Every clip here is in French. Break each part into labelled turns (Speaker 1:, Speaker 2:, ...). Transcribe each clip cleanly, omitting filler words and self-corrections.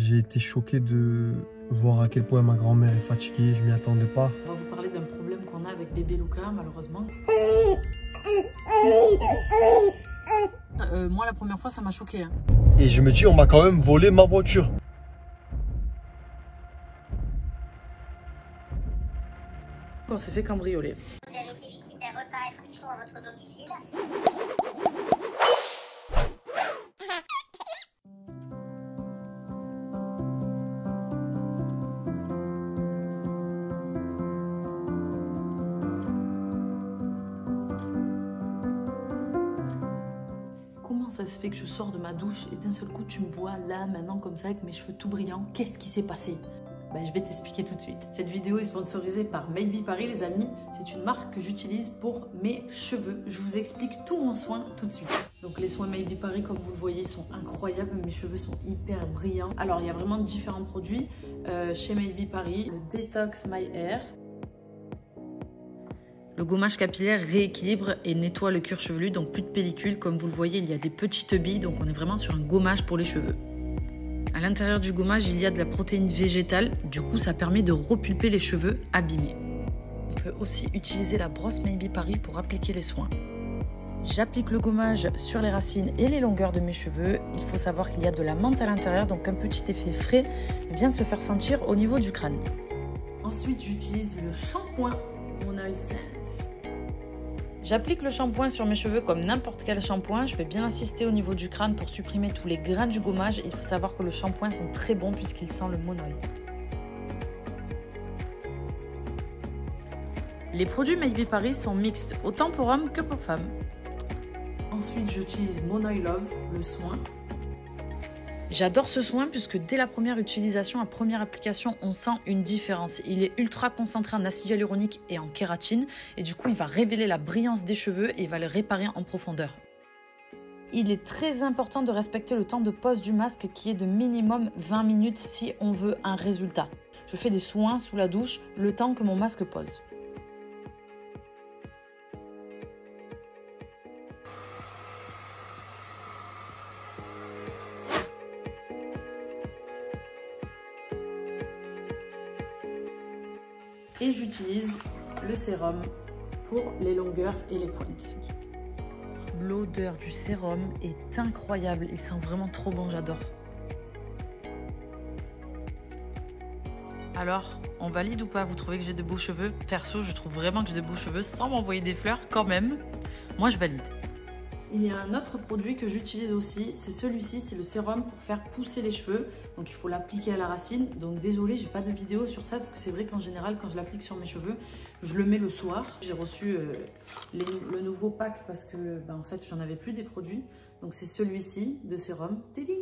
Speaker 1: J'ai été choqué de voir à quel point ma grand-mère est fatiguée, je m'y attendais pas.
Speaker 2: On va vous parler d'un problème qu'on a avec bébé Luca, malheureusement. Moi, la première fois, ça m'a choqué. Hein.
Speaker 1: Et je me dis, on m'a quand même volé ma voiture.
Speaker 2: On s'est fait cambrioler.
Speaker 3: Vous avez été victime d'un vol par effraction à votre domicile.
Speaker 2: Comment ça se fait que je sors de ma douche et d'un seul coup tu me vois là, maintenant comme ça avec mes cheveux tout brillants? Qu'est-ce qui s'est passé? Je vais t'expliquer tout de suite. Cette vidéo est sponsorisée par Maybe Paris les amis. C'est une marque que j'utilise pour mes cheveux. Je vous explique tout mon soin tout de suite. Donc les soins Maybe Paris comme vous le voyez sont incroyables. Mes cheveux sont hyper brillants. Alors il y a vraiment différents produits chez Maybe Paris. Le Detox My Hair. Le gommage capillaire rééquilibre et nettoie le cuir chevelu, donc plus de pellicule. Comme vous le voyez, il y a des petites billes, donc on est vraiment sur un gommage pour les cheveux. À l'intérieur du gommage, il y a de la protéine végétale, du coup ça permet de repulper les cheveux abîmés. On peut aussi utiliser la brosse Maybe Paris pour appliquer les soins. J'applique le gommage sur les racines et les longueurs de mes cheveux. Il faut savoir qu'il y a de la menthe à l'intérieur, donc un petit effet frais vient se faire sentir au niveau du crâne. Ensuite, j'utilise le shampoing Mon Oil Sense. J'applique le shampoing sur mes cheveux comme n'importe quel shampoing. Je vais bien insister au niveau du crâne pour supprimer tous les grains du gommage. Il faut savoir que le shampoing sent très bon puisqu'il sent le monoï. Les produits Maybe Paris sont mixtes autant pour hommes que pour femmes. Ensuite, j'utilise Monoï Love, le soin. J'adore ce soin puisque dès la première utilisation, la première application, on sent une différence. Il est ultra concentré en acide hyaluronique et en kératine et du coup, il va révéler la brillance des cheveux et il va le réparer en profondeur. Il est très important de respecter le temps de pose du masque qui est de minimum 20 minutes si on veut un résultat. Je fais des soins sous la douche le temps que mon masque pose. Et j'utilise le sérum pour les longueurs et les pointes. L'odeur du sérum est incroyable, il sent vraiment trop bon, j'adore. Alors, on valide ou pas? Vous trouvez que j'ai de beaux cheveux? Perso, je trouve vraiment que j'ai de beaux cheveux sans m'envoyer des fleurs quand même. Moi, je valide. Il y a un autre produit que j'utilise aussi, c'est celui-ci, c'est le sérum pour faire pousser les cheveux. Donc il faut l'appliquer à la racine. Donc désolé, j'ai pas de vidéo sur ça parce que c'est vrai qu'en général, quand je l'applique sur mes cheveux, je le mets le soir. J'ai reçu le nouveau pack parce que en fait, j'en avais plus des produits. Donc c'est celui-ci de sérum. Téding!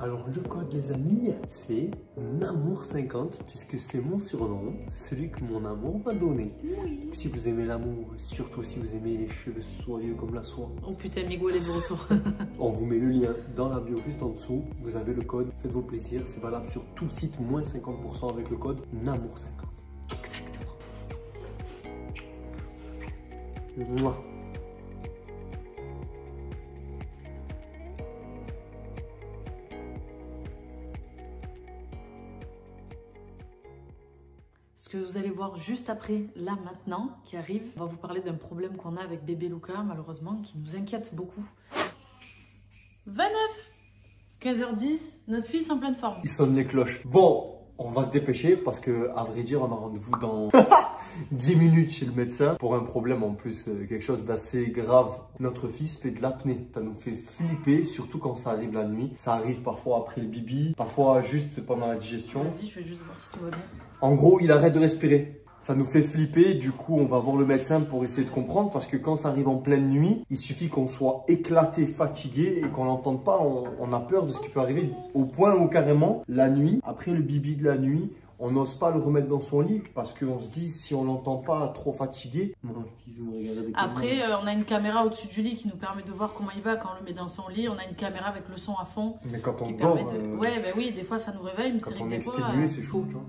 Speaker 1: Alors le code les amis, c'est Namour50 puisque c'est mon surnom, c'est celui que mon amour m'a donné. Oui. Si vous aimez l'amour, surtout si vous aimez les cheveux soyeux comme la soie.
Speaker 2: Oh putain, Miguel est de retour.
Speaker 1: On vous met le lien dans la bio juste en dessous, vous avez le code, faites-vous plaisir, c'est valable sur tout le site, moins 50% avec le code Namour50.
Speaker 2: Exactement.
Speaker 1: Mouah.
Speaker 2: Ce que vous allez voir juste après, là maintenant, qui arrive, on va vous parler d'un problème qu'on a avec bébé Luca, malheureusement, qui nous inquiète beaucoup. 29 15h10, notre fils en pleine forme.
Speaker 1: Il sonne les cloches. Bon, on va se dépêcher parce que, à vrai dire, on a rendez-vous dans 10 minutes chez le médecin pour un problème en plus, quelque chose d'assez grave. Notre fils fait de l'apnée. Ça nous fait flipper, surtout quand ça arrive la nuit. Ça arrive parfois après le bibi, parfois juste pendant la digestion.
Speaker 2: Vas-y, je vais juste voir si tout va bien.
Speaker 1: En gros, il arrête de respirer. Ça nous fait flipper, du coup on va voir le médecin pour essayer de comprendre parce que quand ça arrive en pleine nuit, il suffit qu'on soit éclaté, fatigué et qu'on l'entende pas, on a peur de ce qui peut arriver au point où carrément la nuit, après le bibi de la nuit, on n'ose pas le remettre dans son lit parce qu'on se dit si on l'entend pas trop fatigué.
Speaker 2: Après on a une caméra au-dessus du lit qui nous permet de voir comment il va quand on le met dans son lit, on a une caméra avec le son à fond.
Speaker 1: Mais quand on
Speaker 2: dort, ouais bah oui, des fois ça nous réveille, mais
Speaker 1: quand
Speaker 2: c'est
Speaker 1: on est
Speaker 2: des fois,
Speaker 1: exténué c'est chaud tu vois.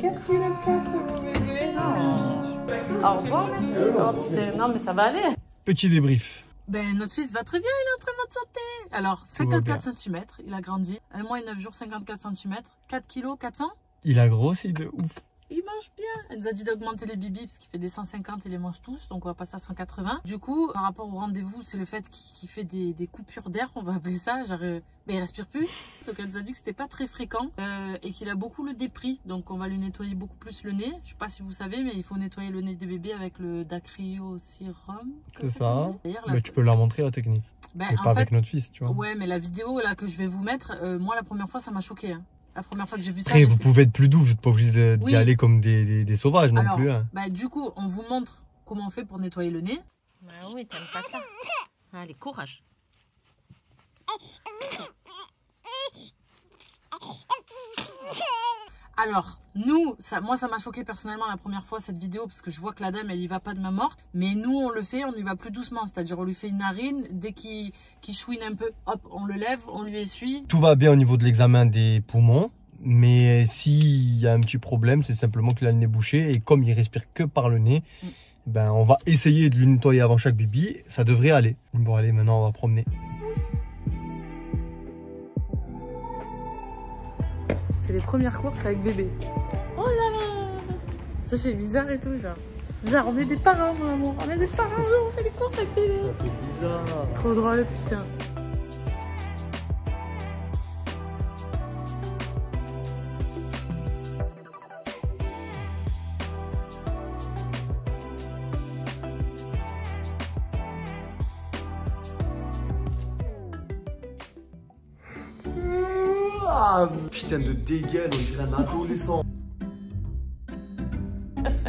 Speaker 2: 4 kilos de café, mon bébé. Au revoir, merci. Oh putain, non mais ça va aller.
Speaker 1: Petit débrief.
Speaker 2: Ben, notre fils va très bien, il est en très bonne santé. Alors, 54 cm, il a grandi. 1 mois et 9 jours, 54 cm. 4 kg, 400.
Speaker 1: Il a grossi de ouf.
Speaker 2: Il mange bien. Elle nous a dit d'augmenter les bibis parce qu'il fait des 150, il les mange tous. Donc, on va passer à 180. Du coup, par rapport au rendez-vous, c'est le fait qu'il fait des coupures d'air, on va appeler ça. Genre, ben, il respire plus. Donc, elle nous a dit que c'était pas très fréquent et qu'il a beaucoup le dépris. Donc, on va lui nettoyer beaucoup plus le nez. Je sais pas si vous savez, mais il faut nettoyer le nez des bébés avec le Dacryo Serum.
Speaker 1: C'est ça. Mais tu peux leur montrer la technique.
Speaker 2: Ben,
Speaker 1: mais pas avec notre fils, tu vois.
Speaker 2: Ouais, mais la vidéo là que je vais vous mettre, moi, la première fois, ça m'a choqué. Hein. La première fois que j'ai vu ça.
Speaker 1: Après, vous pouvez être plus doux, vous n'êtes pas obligé d'y aller comme des sauvages non plus. Hein.
Speaker 2: Bah, du coup, on vous montre comment on fait pour nettoyer le nez.
Speaker 4: Bah oui, t'aimes pas ça. Allez, courage.
Speaker 2: Alors, nous, moi ça m'a choqué personnellement la première fois cette vidéo parce que je vois que la dame elle y va pas de ma mort. Mais nous on le fait, on y va plus doucement, c'est-à-dire on lui fait une narine, dès qu'il chouine un peu, hop, on le lève, on lui essuie.
Speaker 1: Tout va bien au niveau de l'examen des poumons, mais s'il y a un petit problème, c'est simplement qu'il a le nez bouché et comme il respire que par le nez, ben on va essayer de lui nettoyer avant chaque bibi, ça devrait aller. Bon allez, maintenant on va promener.
Speaker 2: C'est les premières courses avec bébé. Oh là là! Ça fait bizarre et tout, genre. Genre, on est des parents, mon amour. On est des parents, on fait les courses avec bébé.
Speaker 1: Ça fait bizarre.
Speaker 2: Trop drôle, putain.
Speaker 1: Ah, putain de dégaine, on dirait un adolescent.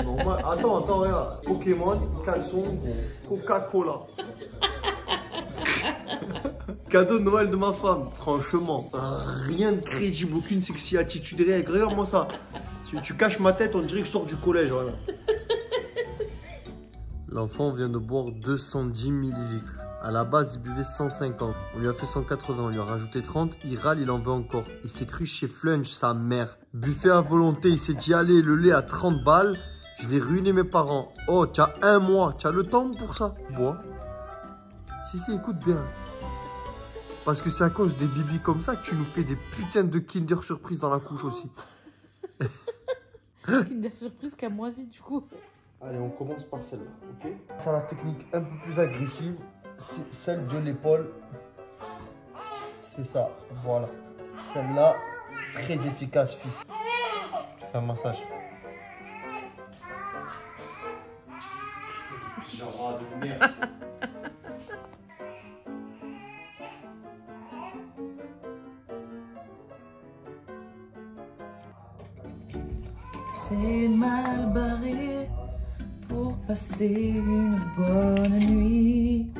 Speaker 1: Normal. Attends, regarde. Pokémon, caleçon, Coca-Cola. Cadeau de Noël de ma femme, franchement. Rien de crédible, aucune sexy attitude. Regarde-moi ça. Tu caches ma tête, on dirait que je sors du collège. Voilà. L'enfant vient de boire 210 ml. À la base, il buvait 150. On lui a fait 180, on lui a rajouté 30. Il râle, il en veut encore. Il s'est cru chez Flunch, sa mère. Buffet à volonté, il s'est dit, allez, le lait à 30 balles. Je vais ruiner mes parents. Oh, tu as 1 mois. Tu as le temps pour ça. Bois. Si, écoute bien. Parce que c'est à cause des bibis comme ça que tu nous fais des putains de Kinder Surprise dans la couche aussi.
Speaker 2: Kinder Surprise qui a moisi du coup.
Speaker 1: Allez, on commence par celle-là, ok? C'est la technique un peu plus agressive. C'est celle de l'épaule. C'est ça, voilà. Celle-là, très efficace, fils. Je fais un massage. Genre de merde.
Speaker 2: C'est mal barré pour passer une bonne nuit.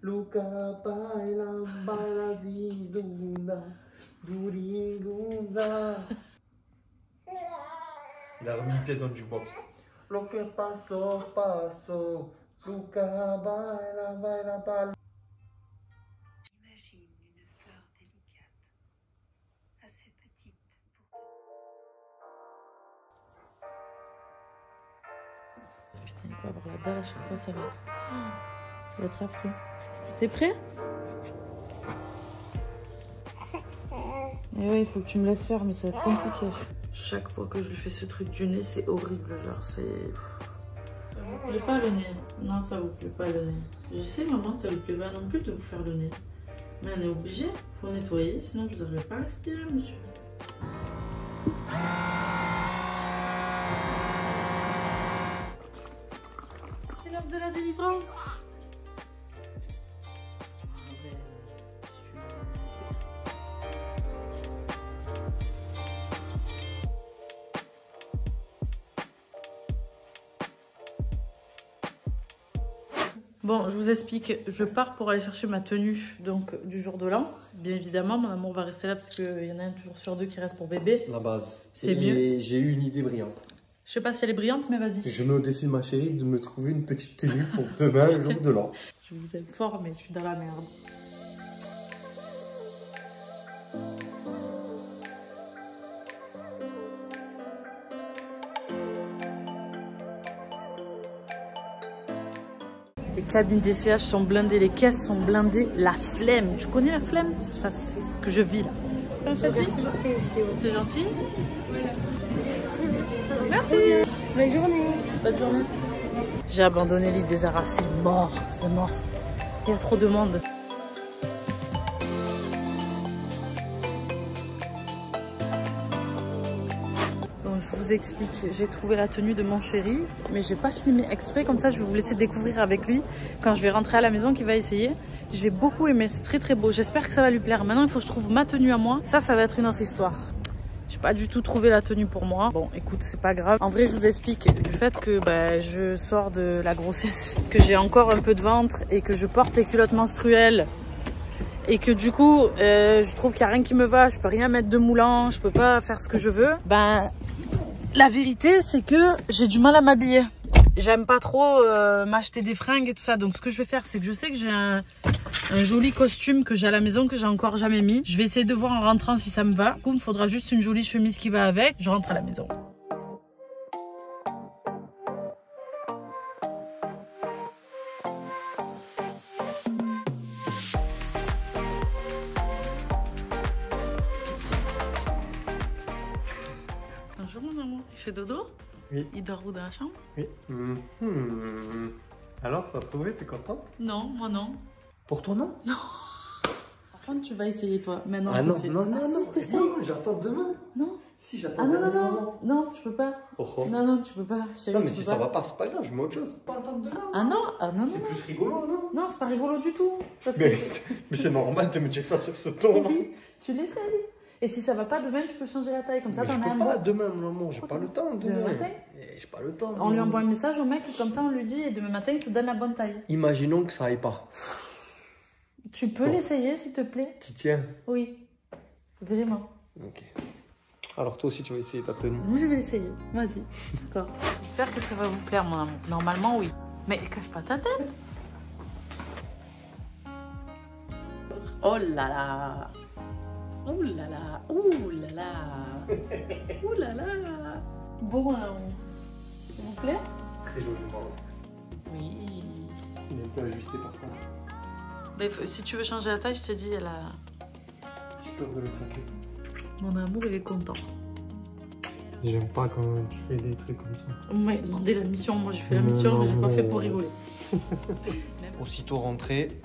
Speaker 1: Luca baila ziduna Buringunza. Il a remis une pièce dans le jukebox. Lo que paso, paso. Luca baila baila.
Speaker 5: Imagine une fleur délicate, assez petite pour te...
Speaker 2: Putain, il va avoir la dalle à chaque fois, ça va être affreux. T'es prêt? Et ouais, il faut que tu me laisses faire, mais ça va être compliqué. Chaque fois que je lui fais ce truc du nez, c'est horrible, genre c'est... Ça vous plaît pas le nez? Non, ça vous plaît pas le nez. Je sais, maman, ça vous plaît pas non plus de vous faire le nez. Mais on est obligé, faut nettoyer, sinon vous n'arrivez pas à respirer, monsieur. C'est l'heure de la délivrance. Bon, je vous explique. Je pars pour aller chercher ma tenue donc du jour de l'an. Bien évidemment, mon amour va rester là parce qu'il y en a un toujours sur deux qui reste pour bébé.
Speaker 1: La base.
Speaker 2: C'est mieux.
Speaker 1: J'ai eu une idée brillante.
Speaker 2: Je sais pas si elle est brillante, mais vas-y.
Speaker 1: Je mets au défi ma chérie de me trouver une petite tenue pour demain, le jour de l'an.
Speaker 2: Je vous aime fort, mais je suis dans la merde. Les cabines d'essayage sont blindées, les caisses sont blindées. La flemme, tu connais la flemme? Ça, c'est ce que je vis là. C'est gentil. Merci.
Speaker 3: Bonne journée.
Speaker 2: Bonne journée. J'ai abandonné l'île des Arras, c'est mort, c'est mort. Il y a trop de monde. Donc je vous explique, j'ai trouvé la tenue de mon chéri, mais j'ai pas filmé exprès, comme ça je vais vous laisser découvrir avec lui quand je vais rentrer à la maison qu'il va essayer. J'ai beaucoup aimé, c'est très très beau, j'espère que ça va lui plaire. Maintenant il faut que je trouve ma tenue à moi, ça va être une autre histoire. J'ai pas du tout trouvé la tenue pour moi. Bon, écoute, c'est pas grave. En vrai, je vous explique du fait que je sors de la grossesse, que j'ai encore un peu de ventre et que je porte les culottes menstruelles et que du coup, je trouve qu'il n'y a rien qui me va. Je peux rien mettre de moulant, je peux pas faire ce que je veux. La vérité, c'est que j'ai du mal à m'habiller. J'aime pas trop m'acheter des fringues et tout ça. Donc, ce que je vais faire, c'est que je sais que j'ai un joli costume que j'ai à la maison que j'ai encore jamais mis. Je vais essayer de voir en rentrant si ça me va. Du coup, il me faudra juste une jolie chemise qui va avec. Je rentre à la maison. Bonjour mon amour, il fait dodo?
Speaker 1: Oui.
Speaker 2: Il dort où dans la chambre?
Speaker 1: Oui. Alors, t'as trouvé, t'es contente?
Speaker 2: Non, moi non.
Speaker 1: Pour toi, non?
Speaker 2: Non. Par contre, tu vas essayer toi. Maintenant,
Speaker 1: Ah
Speaker 2: tout de
Speaker 1: non,
Speaker 2: suite.
Speaker 1: non, non,
Speaker 2: Ah,
Speaker 1: non,
Speaker 2: si, t'essayes.
Speaker 1: non, j'attends demain.
Speaker 2: Non.
Speaker 1: Si, j'attends
Speaker 2: Ah non,
Speaker 1: demain.
Speaker 2: non, non. Non, tu peux pas.
Speaker 1: Oh, oh.
Speaker 2: Non, non, tu peux pas. Chérie,
Speaker 1: Non, mais
Speaker 2: tu
Speaker 1: si
Speaker 2: peux
Speaker 1: ça
Speaker 2: pas.
Speaker 1: va pas, c'est pas grave, je mets autre chose. Pas attendre demain.
Speaker 2: Ah non, non,
Speaker 1: C'est
Speaker 2: non.
Speaker 1: plus rigolo, non?
Speaker 2: Non, c'est pas rigolo du tout. Parce que
Speaker 1: Mais c'est normal de me dire ça sur ce ton.
Speaker 2: oui, tu l'essayes. Et si ça va pas demain, tu peux changer la taille. Comme ça,
Speaker 1: Mais
Speaker 2: t'en
Speaker 1: je
Speaker 2: mets un
Speaker 1: peux pas
Speaker 2: mois.
Speaker 1: demain, mon amour, j'ai pas le temps
Speaker 2: Demain
Speaker 1: demain.
Speaker 2: matin?
Speaker 1: J'ai pas le temps.
Speaker 2: On lui envoie un message au mec, comme ça on lui dit, et demain matin, il te donne la bonne taille.
Speaker 1: Imaginons que ça aille pas.
Speaker 2: Tu peux
Speaker 1: Bon.
Speaker 2: l'essayer, s'il te plaît?
Speaker 1: Tu tiens?
Speaker 2: Oui. Vraiment.
Speaker 1: Ok. Alors toi aussi tu vas essayer ta tenue.
Speaker 2: Moi, je vais l'essayer. Vas-y. D'accord. J'espère que ça va vous plaire, mon amour. Normalement, oui. Mais cache pas ta tête. Oh là là. Oh là là. Oh là là. Oh là là. Bon, mon amour. Ça vous plaît?
Speaker 1: Très joliment.
Speaker 2: Oui.
Speaker 1: Il est un peu ajusté par contre.
Speaker 2: Mais si tu veux changer la taille, je t'ai dit, elle a...
Speaker 1: J'ai peur de le craquer.
Speaker 2: Mon amour, il est content.
Speaker 1: J'aime pas quand tu fais des trucs comme ça.
Speaker 2: On m'a demandé la mission. Moi, j'ai fait la mission, mais j'ai pas fait pour rigoler.
Speaker 1: Aussitôt rentré.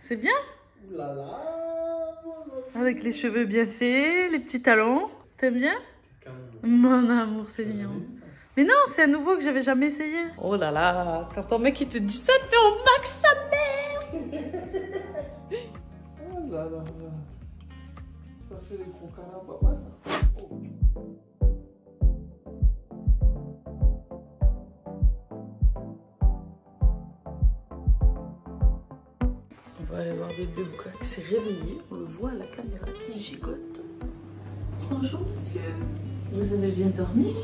Speaker 2: C'est bien?
Speaker 1: Oulala.
Speaker 2: Avec les cheveux bien faits, les petits talons. T'aimes bien? Mon amour, c'est mignon. Mais non, c'est un nouveau que j'avais jamais essayé. Oh là là, quand ton mec il te dit ça, t'es au max sa mère.
Speaker 1: Oh là là. Ça fait des gros canards, papa, ça. Oh.
Speaker 2: On va aller voir bébé Bouka qui s'est réveillé. On le voit à la caméra qui gigote. Bonjour monsieur. Vous avez bien dormi?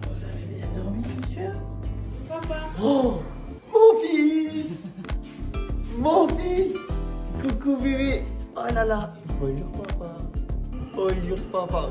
Speaker 2: Vous avez bien dormi, monsieur? Papa.
Speaker 1: Oh, mon fils. Mon fils. Coucou bébé. Oh là là. Bonjour papa. Bonjour papa.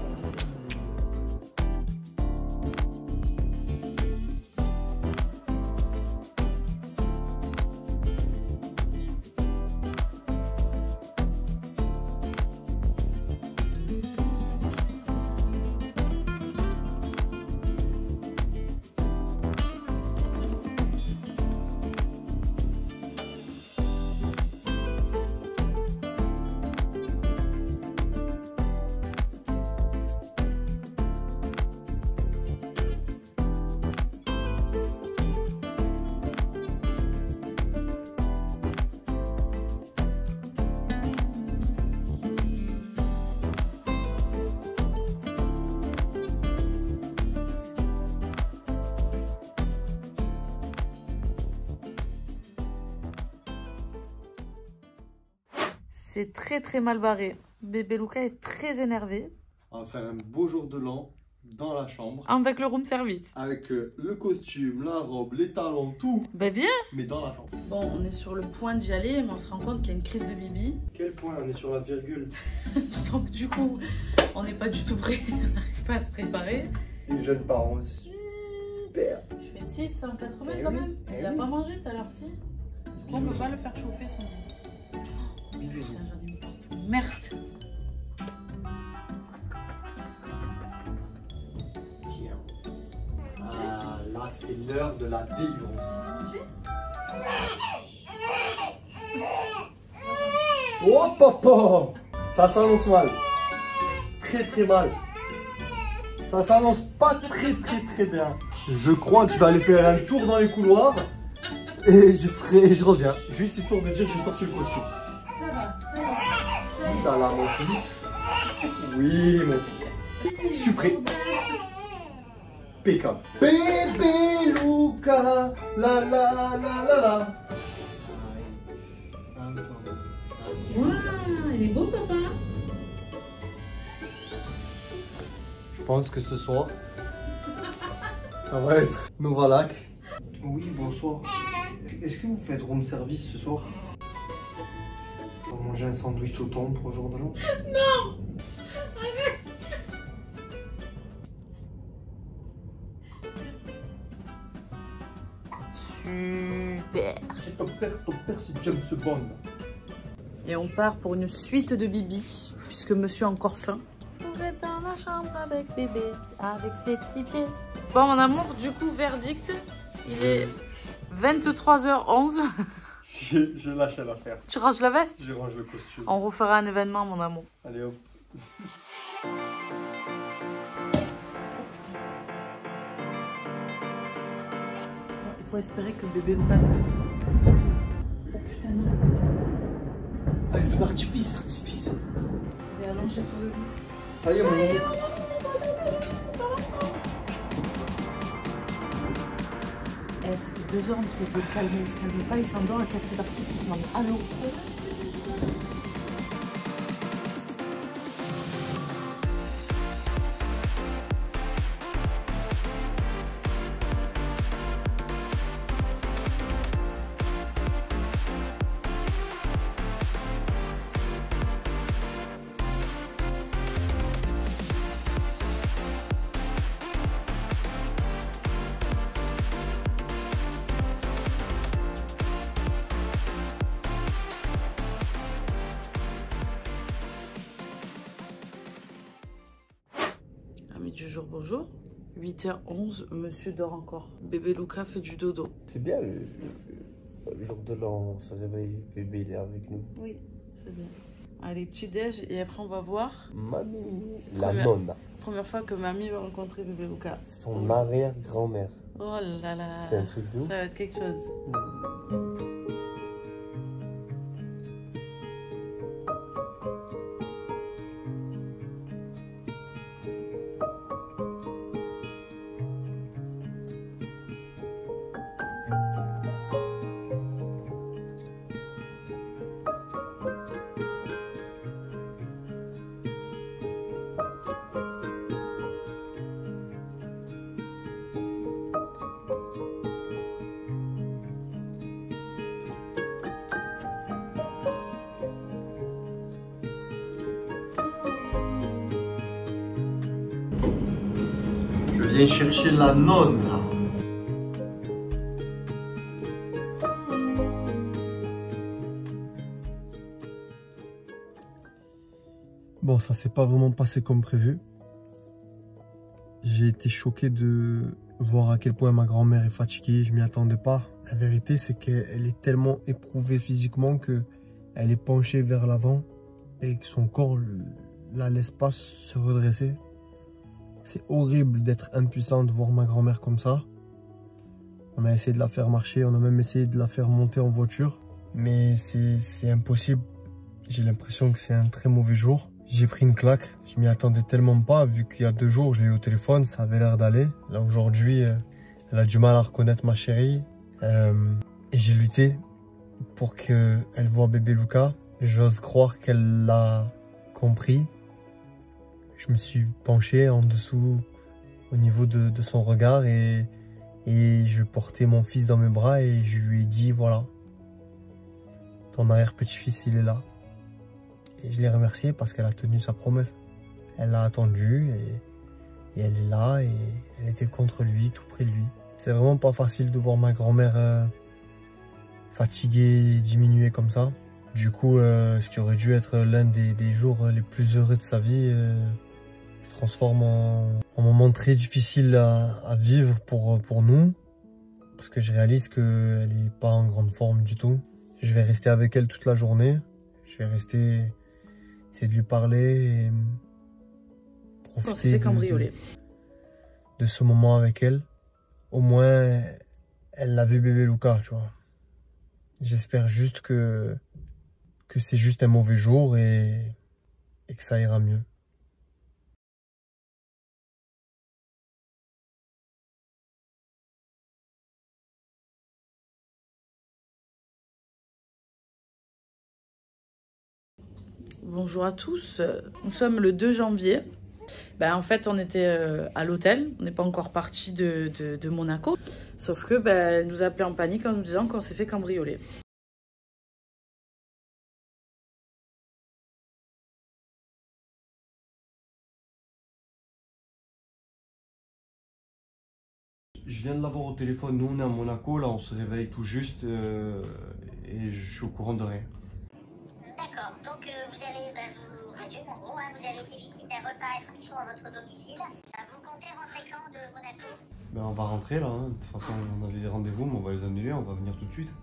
Speaker 2: c'est très très mal barré. Bébé Luca est très énervé.
Speaker 1: On va faire un beau jour de l'an dans la chambre.
Speaker 2: Avec le room service.
Speaker 1: Avec le costume, la robe, les talons, tout.
Speaker 2: Bah viens.
Speaker 1: Mais dans la chambre.
Speaker 2: Bon, on est sur le point d'y aller, mais on se rend compte qu'il y a une crise de Bibi.
Speaker 1: Quel point? On est sur la virgule.
Speaker 2: Donc du coup, on n'est pas du tout prêt. On n'arrive pas à se préparer.
Speaker 1: Les jeunes parents, super.
Speaker 2: Je fais 680
Speaker 1: Eh
Speaker 2: quand
Speaker 1: oui,
Speaker 2: même.
Speaker 1: eh
Speaker 2: Il a
Speaker 1: oui.
Speaker 2: pas mangé tout à l'heure, si. On peut pas le faire chauffer son... Oh,
Speaker 1: Bisous.
Speaker 2: putain, j'en ai mis partout. Merde.
Speaker 1: Ah, là, c'est l'heure de la délivrance. Oh, papa! Ça s'annonce mal. Très, très mal. Ça s'annonce pas très, très, très bien. Je crois que je vais aller faire un tour dans les couloirs et je reviens. Juste histoire de dire que j'ai sorti le costume.
Speaker 2: Ça va, ça va. Ça y est.
Speaker 1: Là, là, mon fils. Oui, mon fils. Je suis prêt. Impeccable. Bébé Luca, la la la la la.
Speaker 2: Waouh, il est beau, papa.
Speaker 1: Je pense que ce soir, ça va être Novalac. Oui, bonsoir. Est-ce que vous faites room service ce soir? On va manger un sandwich au thon pour le jour de l'an?
Speaker 2: Non. Super.
Speaker 1: C'est ton père c'est James Bond.
Speaker 2: Et on part pour une suite de Bibi, puisque monsieur a encore faim. Pour être dans la chambre avec bébé, avec ses petits pieds. Bon, mon amour, du coup, verdict, il est 23h11.
Speaker 1: J'ai lâché l'affaire.
Speaker 2: Tu ranges la veste?
Speaker 1: Je range le costume.
Speaker 2: On refera un événement, mon amour.
Speaker 1: Allez hop.
Speaker 2: Il faut espérer que le bébé Luca ne reste pas. Oh putain, non.
Speaker 1: Ah, il fait l'artifice.
Speaker 2: Il est allongé sur le lit.
Speaker 1: Ça y est, mon amour.
Speaker 2: Eh, ça fait 2 heures, on essaie de le calmer. Il se calme pas, il s'endort avec un feu d'artifice. Non, mais allô? Amis du jour, bonjour. 8h11, monsieur dort encore. Bébé Luca fait du dodo.
Speaker 1: C'est bien le jour de l'an, on se réveille, bébé il est avec nous.
Speaker 2: Oui, c'est bien. Allez, petit déj et après on va voir.
Speaker 1: Mamie, la
Speaker 2: Première-
Speaker 1: nonna,
Speaker 2: Première fois que mamie va rencontrer bébé Luca.
Speaker 1: son arrière-grand-mère.
Speaker 2: Oh là là.
Speaker 1: C'est un truc de ouf.
Speaker 2: Ça va être quelque chose.
Speaker 1: Je viens chercher la nonne. Bon, ça s'est pas vraiment passé comme prévu. J'ai été choqué de voir à quel point ma grand-mère est fatiguée. Je m'y attendais pas. La vérité, c'est qu'elle est tellement éprouvée physiquement que elle est penchée vers l'avant et que son corps la laisse pas se redresser. C'est horrible d'être impuissant de voir ma grand-mère comme ça. On a essayé de la faire marcher, on a même essayé de la faire monter en voiture. Mais c'est impossible. J'ai l'impression que c'est un très mauvais jour. J'ai pris une claque. Je m'y attendais tellement pas, vu qu'il y a 2 jours, je l'ai eu au téléphone, ça avait l'air d'aller. Là, aujourd'hui, elle a du mal à reconnaître ma chérie. Et j'ai lutté pour qu'elle voie bébé Luca. J'ose croire qu'elle l'a compris. Je me suis penché en dessous au niveau de son regard et je portais mon fils dans mes bras et je lui ai dit voilà, ton arrière-petit-fils il est là. Et je l'ai remerciée parce qu'elle a tenu sa promesse. Elle l'a attendu et elle est là et elle était contre lui, tout près de lui. C'est vraiment pas facile de voir ma grand-mère fatiguée et diminuée comme ça. Du coup, ce qui aurait dû être l'un des jours les plus heureux de sa vie se transforme en moment très difficile à vivre pour nous. Parce que je réalise qu'elle n'est pas en grande forme du tout. Je vais rester avec elle toute la journée. Je vais rester essayer de lui parler et profiter de ce moment avec elle. Au moins, elle l'a vu bébé Luca, tu vois. J'espère juste que c'est juste un mauvais jour et que ça ira mieux.
Speaker 2: Bonjour à tous, nous sommes le 2 janvier. En fait, on était à l'hôtel, on n'est pas encore parti de Monaco. Sauf que elle nous a appelé en panique en nous disant qu'on s'est fait cambrioler.
Speaker 1: Je viens de l'avoir au téléphone, nous on est à Monaco, là on se réveille tout juste et je suis au courant de rien.
Speaker 3: D'accord, donc vous avez, je vous résume en gros, vous avez été victime d'un vol par effraction à votre domicile. Vous comptez rentrer quand de Monaco?
Speaker 1: On va rentrer là, de toute façon on avait des rendez-vous mais on va les annuler, on va venir tout de suite.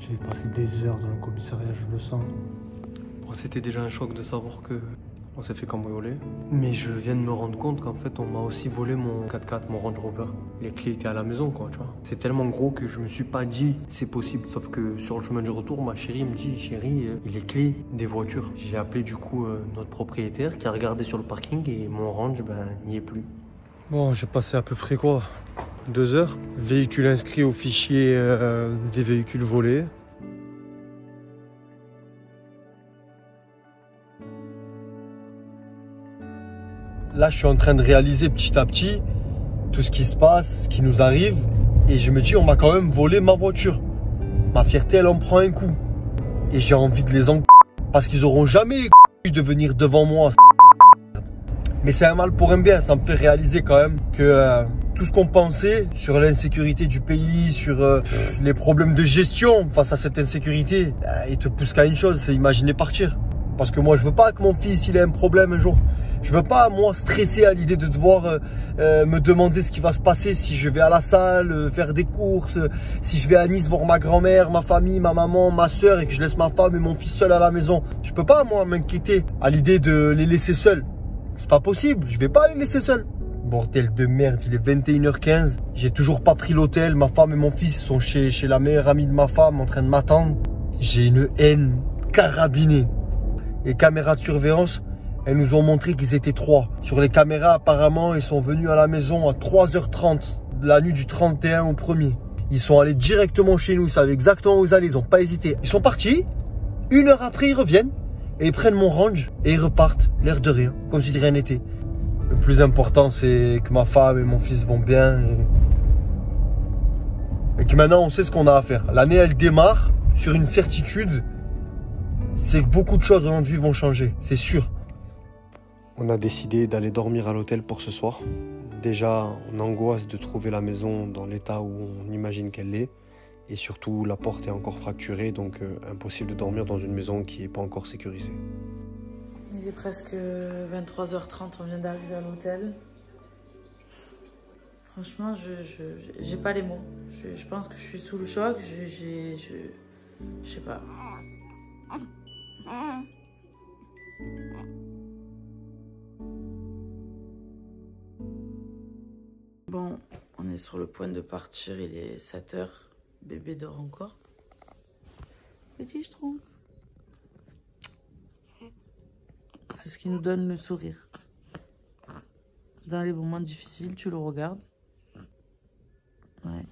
Speaker 1: J'ai passé des heures dans le commissariat, je le sens. Bon, c'était déjà un choc de savoir que on s'est fait cambrioler. Mais je viens de me rendre compte qu'en fait, on m'a aussi volé mon 4x4, mon Range Rover. Les clés étaient à la maison, quoi, tu vois. C'est tellement gros que je me suis pas dit c'est possible. Sauf que sur le chemin du retour, ma chérie me dit, chérie, les clés des voitures. J'ai appelé du coup notre propriétaire qui a regardé sur le parking et mon Range, n'y est plus. Bon, j'ai passé à peu près quoi, 2 heures. Véhicule inscrit au fichier des véhicules volés. Là, je suis en train de réaliser petit à petit tout ce qui se passe, ce qui nous arrive. Et je me dis, on m'a quand même volé ma voiture. Ma fierté, elle en prend un coup. Et j'ai envie de les parce qu'ils auront jamais les de venir devant moi. Mais c'est un mal pour un bien. Ça me fait réaliser quand même que tout ce qu'on pensait sur l'insécurité du pays, sur les problèmes de gestion face à cette insécurité, il te pousse qu'à une chose, c'est imaginer partir. Parce que moi, je veux pas que mon fils il ait un problème un jour. Je veux pas, moi, stresser à l'idée de devoir me demander ce qui va se passer si je vais à la salle, faire des courses, si je vais à Nice voir ma grand-mère, ma famille, ma maman, ma soeur et que je laisse ma femme et mon fils seuls à la maison. Je peux pas, moi, m'inquiéter à l'idée de les laisser seuls. C'est pas possible, je vais pas les laisser seuls. Bordel de merde, il est 21h15. J'ai toujours pas pris l'hôtel. Ma femme et mon fils sont chez la meilleure amie de ma femme en train de m'attendre. J'ai une haine carabinée. Les caméras de surveillance, elles nous ont montré qu'ils étaient 3. Sur les caméras, apparemment, ils sont venus à la maison à 3h30 de la nuit du 31 au 1er. Ils sont allés directement chez nous, ils savaient exactement où ils allaient, ils n'ont pas hésité. Ils sont partis, 1 heure après, ils reviennent et ils prennent mon Range et ils repartent, l'air de rien, comme si de rien n'était. Le plus important, c'est que ma femme et mon fils vont bien et que maintenant, on sait ce qu'on a à faire. L'année, elle démarre sur une certitude. C'est que beaucoup de choses dans notre vie vont changer, c'est sûr. On a décidé d'aller dormir à l'hôtel pour ce soir. Déjà, on angoisse de trouver la maison dans l'état où on imagine qu'elle est. Et surtout, la porte est encore fracturée, donc impossible de dormir dans une maison qui n'est pas encore sécurisée.
Speaker 2: Il est presque 23h30, on vient d'arriver à l'hôtel. Franchement, j'ai pas les mots. Je pense que je suis sous le choc, je sais pas. Bon, on est sur le point de partir, il est 7h. Bébé dort encore. Petit, je trouve. C'est ce qui nous donne le sourire. Dans les moments difficiles, tu le regardes. Ouais.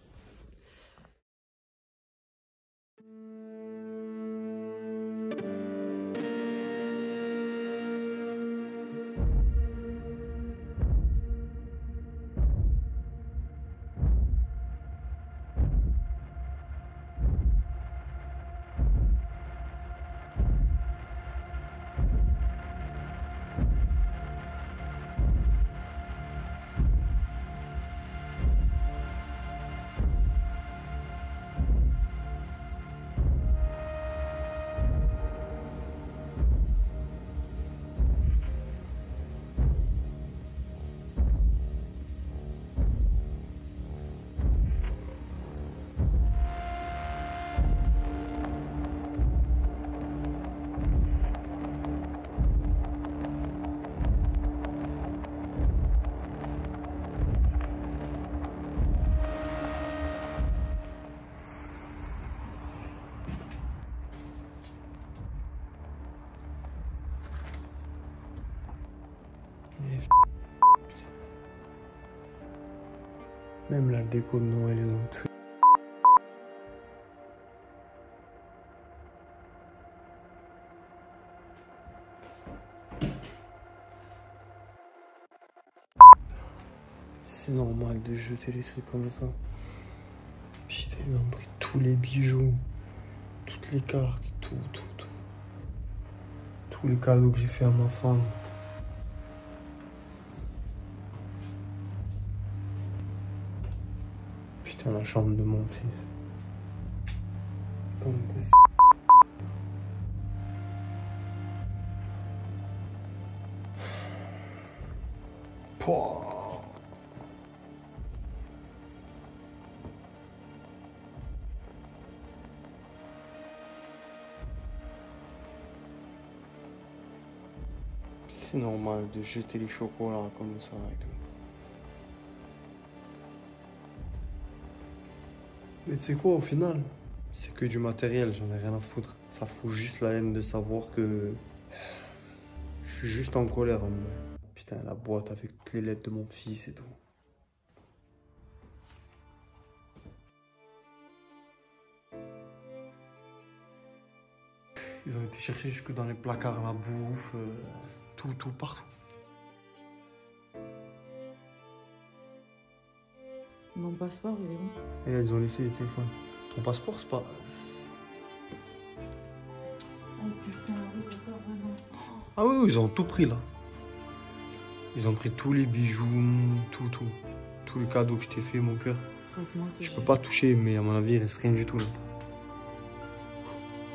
Speaker 6: Même la déco de Noël, ils ont tout. C'est normal de jeter les trucs comme ça. Putain, ils ont pris tous les bijoux, toutes les cartes, tout. Tous les cadeaux que j'ai fait à ma femme. Putain, la chambre de mon fils. Bande de Pouah. C'est normal de jeter les chocolats comme ça et tout. Mais tu sais quoi, au final, c'est que du matériel, j'en ai rien à foutre. Ça fout juste la haine de savoir que je suis juste en colère. Putain, la boîte avec toutes les lettres de mon fils et tout. Ils ont été chercher jusque dans les placards la bouffe, tout partout.
Speaker 2: Mon passeport, il est où?
Speaker 6: Et ils ont laissé les téléphones. Ton passeport, c'est pas...
Speaker 2: Oh putain, oui, d'accord, vraiment.
Speaker 6: Ah oui, ils ont tout pris là. Ils ont pris tous les bijoux, tout. Tous les cadeaux que je t'ai fait, mon cœur. Je peux pas toucher, mais à mon avis, il reste rien du tout là.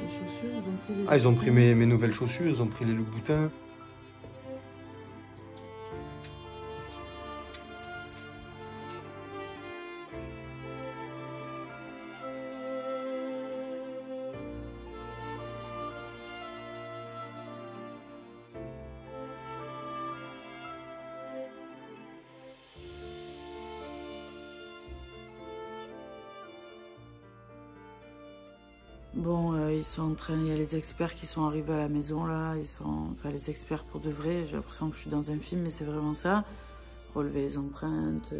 Speaker 2: Les chaussures, ils ont pris les...
Speaker 6: Ah, ils ont pris mes nouvelles chaussures, ils ont pris les Louboutins.
Speaker 2: Bon, ils sont en train... Il y a les experts qui sont arrivés à la maison, là. Ils sont... Enfin, les experts pour de vrai. J'ai l'impression que je suis dans un film, mais c'est vraiment ça. Relever les empreintes,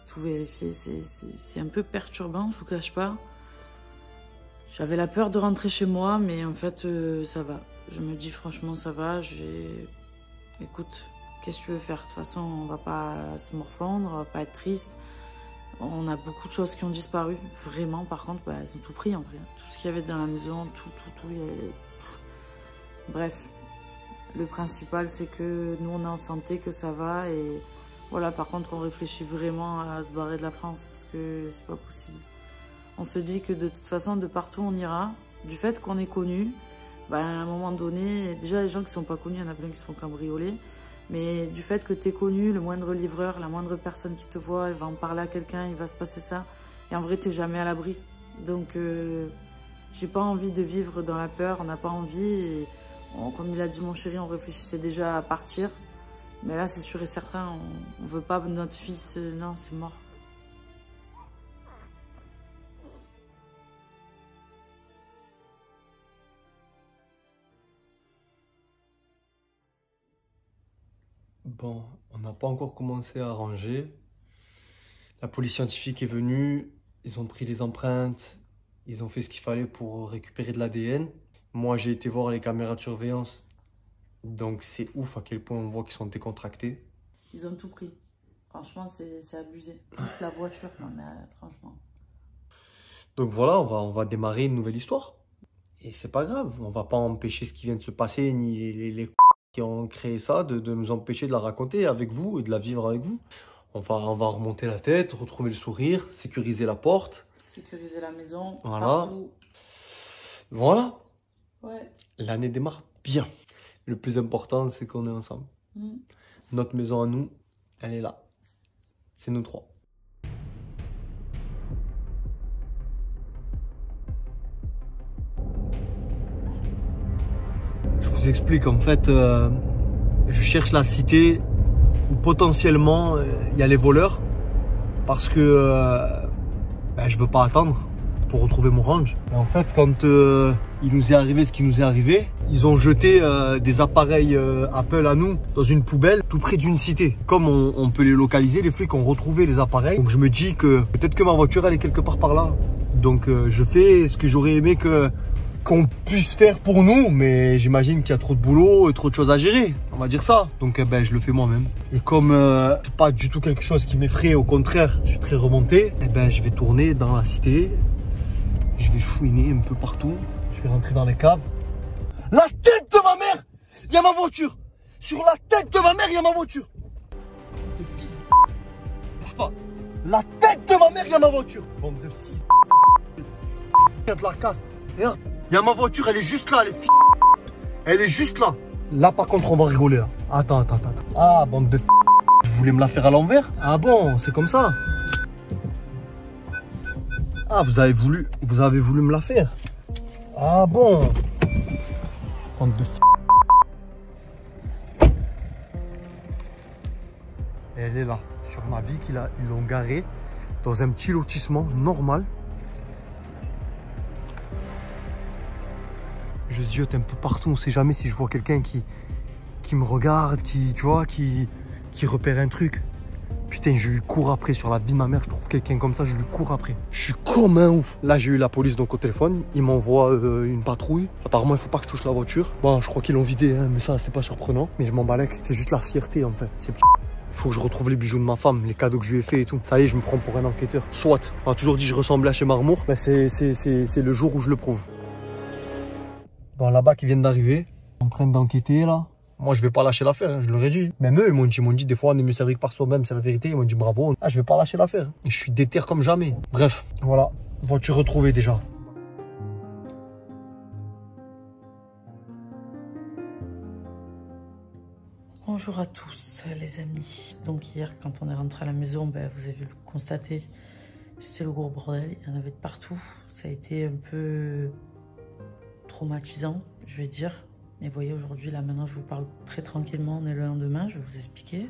Speaker 2: tout vérifier. C'est un peu perturbant, je vous cache pas. J'avais la peur de rentrer chez moi, mais en fait, ça va. Je me dis, franchement, ça va. Écoute, qu'est-ce que tu veux faire? De toute façon, on va pas se morfondre, on va pas être triste. On a beaucoup de choses qui ont disparu, vraiment. Par contre, bah, elles ont tout pris en vrai. Tout ce qu'il y avait dans la maison, tout. Bref, le principal, c'est que nous, on est en santé, que ça va. Et voilà, par contre, on réfléchit vraiment à se barrer de la France parce que c'est pas possible. On se dit que de toute façon, de partout, on ira. Du fait qu'on est connu, bah, à un moment donné, déjà, les gens qui sont pas connus, il y en a plein qui se font cambrioler. Mais du fait que tu es connu, le moindre livreur, la moindre personne qui te voit, elle va en parler à quelqu'un, il va se passer ça. Et en vrai, tu n'es jamais à l'abri. Donc, j'ai pas envie de vivre dans la peur, on n'a pas envie. Et comme il a dit mon chéri, on réfléchissait déjà à partir. Mais là, c'est sûr et certain, on veut pas notre fils, non, c'est mort.
Speaker 6: Bon, on
Speaker 1: n'a pas encore commencé à ranger. La police scientifique est venue, ils ont pris les empreintes, ils ont fait ce qu'il fallait pour récupérer de l'ADN. Moi, j'ai été voir les caméras de surveillance, donc c'est ouf à quel point on voit qu'ils sont décontractés.
Speaker 2: Ils ont tout pris. Franchement, c'est abusé. Plus la voiture, non mais franchement.
Speaker 1: Donc voilà, on va démarrer une nouvelle histoire. Et c'est pas grave, on va pas empêcher ce qui vient de se passer, ni les qui ont créé ça, de nous empêcher de la raconter avec vous et de la vivre avec vous. On va remonter la tête, retrouver le sourire, sécuriser la porte.
Speaker 2: Sécuriser la maison,
Speaker 1: voilà.
Speaker 2: Partout.
Speaker 1: Voilà.
Speaker 2: Ouais.
Speaker 1: L'année démarre bien. Le plus important, c'est qu'on est ensemble. Notre maison à nous, elle est là. C'est nous trois. Je vous explique, en fait, je cherche la cité où potentiellement il y a les voleurs. Parce que je veux pas attendre pour retrouver mon range. Et en fait, quand il nous est arrivé ce qui nous est arrivé, ils ont jeté des appareils Apple à nous dans une poubelle tout près d'une cité. Comme on peut les localiser, les flics ont retrouvé les appareils. Donc je me dis que peut-être que ma voiture elle est quelque part par là. Donc je fais ce que j'aurais aimé qu'on puisse faire pour nous, mais j'imagine qu'il y a trop de boulot et trop de choses à gérer, on va dire ça. Donc je le fais moi-même. Et comme c'est pas du tout quelque chose qui m'effraie, au contraire, je suis très remonté, je vais tourner dans la cité, je vais fouiner un peu partout, je vais rentrer dans les caves. La tête de ma mère, il y a ma voiture. Sur la tête de ma mère, il y a ma voiture. Les fils de bouge pas. La tête de ma mère, il y a ma voiture. Bande de fils de la casse. Regarde. Il y a ma voiture, elle est juste là, elle est juste là. Là, par contre, on va rigoler, là. Attends. Ah, bande de vous voulez me la faire à l'envers? Ah bon, c'est comme ça. Ah, vous avez voulu me la faire. Ah bon. Bande de elle est là, sur ma vie ils l'ont garée dans un petit lotissement normal. Je ziote un peu partout, on ne sait jamais si je vois quelqu'un qui me regarde, qui repère un truc. Putain, je lui cours après sur la vie de ma mère, je trouve quelqu'un comme ça, je lui cours après. Je suis comme un ouf. Là, j'ai eu la police donc au téléphone, ils m'envoient une patrouille. Apparemment, il faut pas que je touche la voiture. Bon, je crois qu'ils l'ont vidée, hein, mais ça, c'est pas surprenant. Mais je m'en balèque, c'est juste la fierté en fait. Il faut que je retrouve les bijoux de ma femme, les cadeaux que je lui ai fait et tout. Ça y est, je me prends pour un enquêteur. Soit, on a toujours dit que je ressemblais à chez Marmour, ben c'est le jour où je le prouve. Bon, là-bas qui viennent d'arriver, en train d'enquêter là. Moi, je vais pas lâcher l'affaire, hein, je leur ai dit. Même eux, ils m'ont dit des fois, on est mieux servi que par soi-même, c'est la vérité. Ils m'ont dit bravo. Ah, je vais pas lâcher l'affaire. Et je suis déter comme jamais. Bref, voilà, voiture retrouvée déjà.
Speaker 2: Bonjour à tous les amis. Donc hier, quand on est rentré à la maison, vous avez vu le constater, c'était le gros bordel. Il y en avait de partout. Ça a été un peu traumatisant, je vais dire. Mais vous voyez, aujourd'hui, là, maintenant, je vous parle très tranquillement. On est le lendemain, je vais vous expliquer.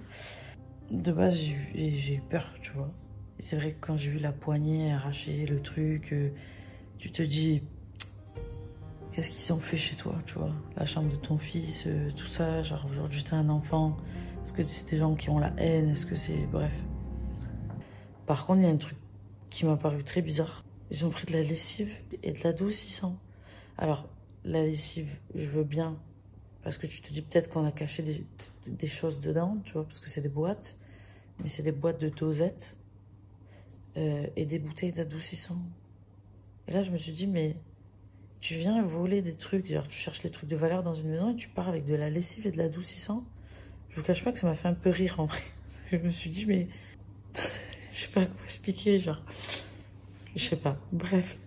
Speaker 2: De base, j'ai eu peur, tu vois. Et c'est vrai que quand j'ai vu la poignée arracher, le truc, tu te dis, qu'est-ce qu'ils ont fait chez toi, tu vois. La chambre de ton fils, tout ça. Genre, aujourd'hui, t'as un enfant. Est-ce que c'est des gens qui ont la haine? Est-ce que c'est... Bref. Par contre, il y a un truc qui m'a paru très bizarre. Ils ont pris de la lessive et de l'adoucissant. Alors, la lessive, je veux bien, parce que tu te dis peut-être qu'on a caché des choses dedans, tu vois, parce que c'est des boîtes, mais c'est des boîtes de dosettes et des bouteilles d'adoucissant. Et là, je me suis dit, mais tu viens voler des trucs, genre tu cherches les trucs de valeur dans une maison et tu pars avec de la lessive et de l'adoucissant. Je vous cache pas que ça m'a fait un peu rire en vrai. Je me suis dit, mais je sais pas comment expliquer, genre, je sais pas, bref.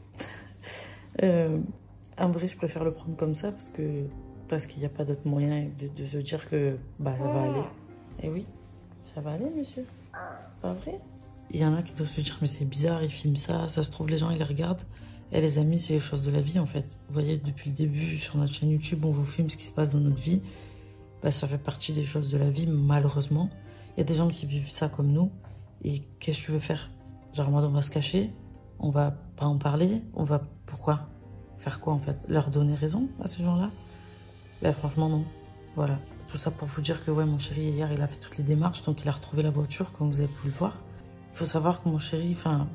Speaker 2: En vrai, je préfère le prendre comme ça parce qu'il n'y a pas d'autre moyen de se dire que ça va aller. Et oui, ça va aller, monsieur. Pas vrai? Il y en a qui doivent se dire, mais c'est bizarre, ils filment ça, ça se trouve, les gens, ils les regardent. Et les amis, c'est les choses de la vie, en fait. Vous voyez, depuis le début, sur notre chaîne YouTube, on vous filme ce qui se passe dans notre vie. Ça fait partie des choses de la vie, malheureusement. Il y a des gens qui vivent ça comme nous. Et qu'est-ce que tu veux faire? Genre, on va se cacher, on va pas en parler, Pourquoi? Faire quoi en fait? Leur donner raison à ces gens-là? Franchement non. Voilà. tout ça pour vous dire que ouais, mon chéri, hier, il a fait toutes les démarches, donc il a retrouvé la voiture, comme vous avez pu le voir. Il faut savoir que mon chéri, enfin,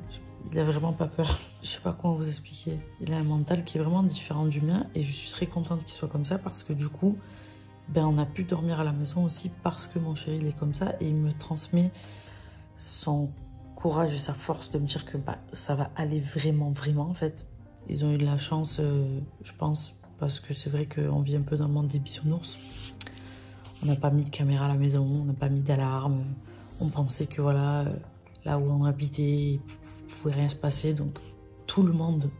Speaker 2: il a vraiment pas peur. Je sais pas comment vous expliquer. Il a un mental qui est vraiment différent du mien et je suis très contente qu'il soit comme ça parce que du coup, ben, on a pu dormir à la maison aussi parce que mon chéri, il est comme ça et il me transmet son courage et sa force de me dire que bah, ça va aller vraiment, vraiment en fait. Ils ont eu de la chance, je pense, parce que c'est vrai qu'on vit un peu dans le monde des bisounours. On n'a pas mis de caméra à la maison, on n'a pas mis d'alarme. On pensait que voilà, là où on habitait, il ne pouvait rien se passer. Donc tout le monde,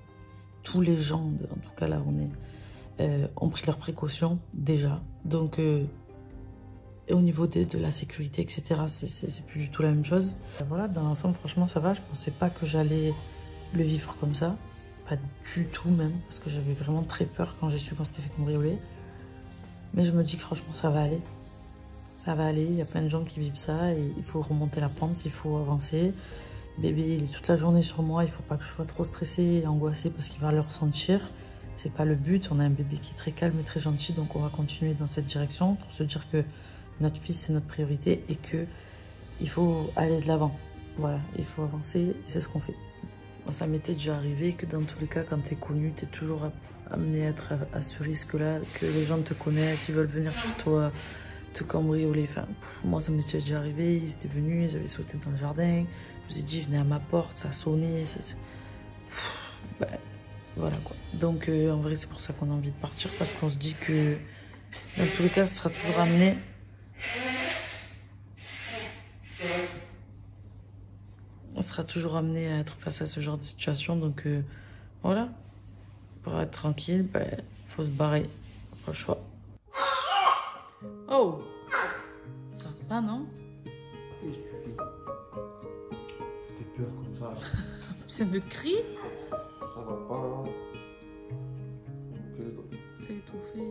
Speaker 2: tous les gens, en tout cas là où on est, ont pris leurs précautions déjà. Donc au niveau de la sécurité, etc., c'est plus du tout la même chose. Voilà, dans l'ensemble, franchement, ça va. Je ne pensais pas que j'allais le vivre comme ça. Pas du tout même, parce que j'avais vraiment très peur quand j'ai su qu'on s'était fait cambrioler. Mais je me dis que franchement, ça va aller. Ça va aller, il y a plein de gens qui vivent ça et il faut remonter la pente, il faut avancer. Bébé, il est toute la journée sur moi, il faut pas que je sois trop stressée et angoissée parce qu'il va le ressentir. C'est pas le but, on a un bébé qui est très calme et très gentil, donc on va continuer dans cette direction pour se dire que notre fils, c'est notre priorité et que il faut aller de l'avant. Voilà, il faut avancer et c'est ce qu'on fait. Moi, ça m'était déjà arrivé que dans tous les cas, quand tu es connu, tu es toujours amené à être à ce risque-là, que les gens te connaissent, ils veulent venir pour toi, te cambrioler. Enfin, moi, ça m'était déjà arrivé, ils étaient venus, ils avaient sauté dans le jardin, je vous ai dit, venez à ma porte, ça sonnait. Ben, voilà quoi. Donc, en vrai, c'est pour ça qu'on a envie de partir, parce qu'on se dit que dans tous les cas, ça sera toujours amené. On sera toujours amené à être face à ce genre de situation. Donc voilà, pour être tranquille, ben, faut se barrer. Pas le choix. Oh, ça va pas, non?
Speaker 6: Qu'est-ce que tu fais? T'es peur comme ça.
Speaker 2: C'est de cri?
Speaker 6: Ça va pas.
Speaker 2: C'est étouffé.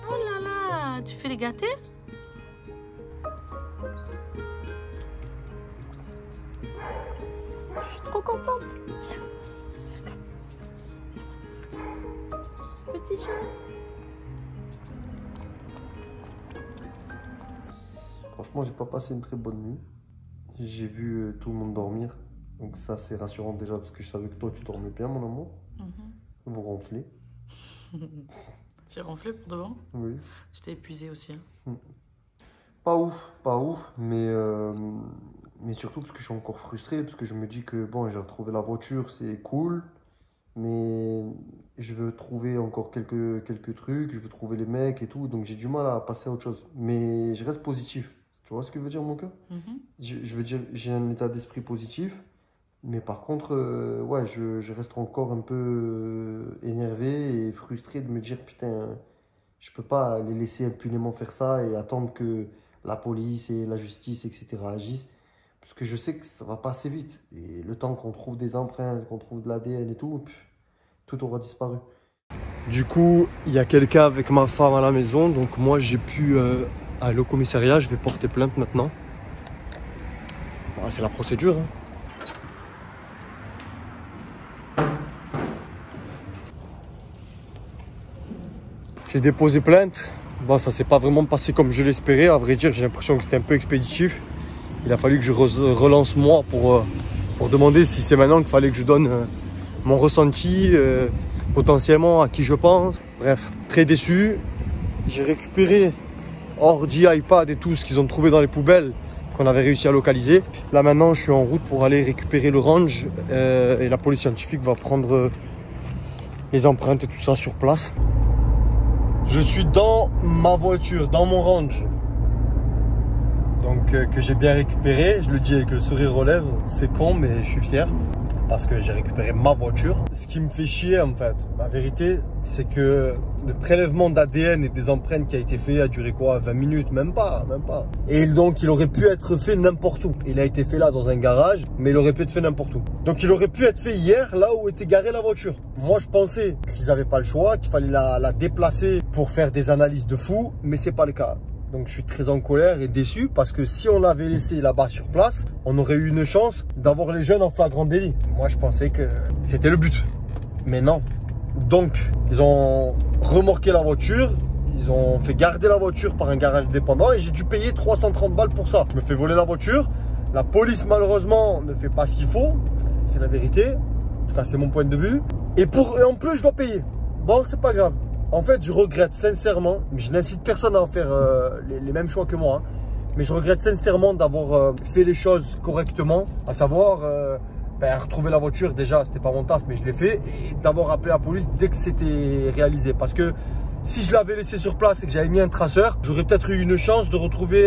Speaker 2: Oh là là, tu fais les gâter? Je suis trop contente. Viens. Petit chat.
Speaker 6: Franchement, j'ai pas passé une très bonne nuit. J'ai vu tout le monde dormir. Donc ça, c'est rassurant déjà parce que je savais que toi, tu dormais bien, mon amour. Vous ronflez.
Speaker 2: J'ai ronflé pour de bon?
Speaker 6: Oui.
Speaker 2: J'étais épuisée aussi. Hein.
Speaker 6: Pas ouf, mais surtout parce que je suis encore frustré, parce que je me dis que bon, j'ai retrouvé la voiture, c'est cool, mais je veux trouver encore quelques trucs, je veux trouver les mecs et tout, donc j'ai du mal à passer à autre chose. Mais je reste positif, tu vois ce que veut dire mon cœur? Je veux dire, j'ai un état d'esprit positif, mais par contre, ouais, je reste encore un peu énervé et frustré de me dire putain, je peux pas les laisser impunément faire ça et attendre que la police et la justice, etc. agissent. Parce que je sais que ça va pas assez vite. Et le temps qu'on trouve des empreintes, qu'on trouve de l'ADN et tout, tout aura disparu.
Speaker 1: Du coup, il y a quelqu'un avec ma femme à la maison. Donc moi, j'ai pu aller au commissariat. Je vais porter plainte maintenant. Voilà, c'est la procédure. Hein. J'ai déposé plainte. Bon, ça s'est pas vraiment passé comme je l'espérais. À vrai dire, j'ai l'impression que c'était un peu expéditif. Il a fallu que je relance moi pour demander si c'est maintenant qu'il fallait que je donne mon ressenti, potentiellement à qui je pense. Bref, très déçu. J'ai récupéré ordi, iPad et tout ce qu'ils ont trouvé dans les poubelles qu'on avait réussi à localiser. Là maintenant, je suis en route pour aller récupérer le range et la police scientifique va prendre les empreintes et tout ça sur place. Je suis dans ma voiture, dans mon range. Donc que j'ai bien récupéré, je le dis avec le sourire aux lèvres. C'est con mais je suis fier parce que j'ai récupéré ma voiture. Ce qui me fait chier en fait, la vérité, c'est que le prélèvement d'ADN et des empreintes qui a été fait a duré quoi, 20 minutes, même pas. Et donc il aurait pu être fait n'importe où. Il a été fait là dans un garage, mais il aurait pu être fait n'importe où. Donc il aurait pu être fait hier là où était garée la voiture. Moi je pensais qu'ils n'avaient pas le choix, qu'il fallait la déplacer pour faire des analyses de fou, mais c'est pas le cas. Donc je suis très en colère et déçu parce que si on l'avait laissé là-bas sur place, on aurait eu une chance d'avoir les jeunes en flagrant délit. Moi je pensais que c'était le but, mais non. Donc ils ont remorqué la voiture,
Speaker 6: Ils ont fait garder la voiture par un garage dépendant et j'ai dû payer 330 balles pour ça. Je me fais voler la voiture. La police, malheureusement, ne fait pas ce qu'il faut. C'est la vérité. En tout cas, c'est mon point de vue. Et en plus, je dois payer. Bon, c'est pas grave. En fait, je regrette sincèrement, mais je n'incite personne à faire les mêmes choix que moi. Hein, mais je regrette sincèrement d'avoir fait les choses correctement. À savoir, retrouver la voiture, déjà, c'était pas mon taf, mais je l'ai fait. Et d'avoir appelé la police dès que c'était réalisé. Parce que si je l'avais laissé sur place et que j'avais mis un traceur, j'aurais peut-être eu une chance de retrouver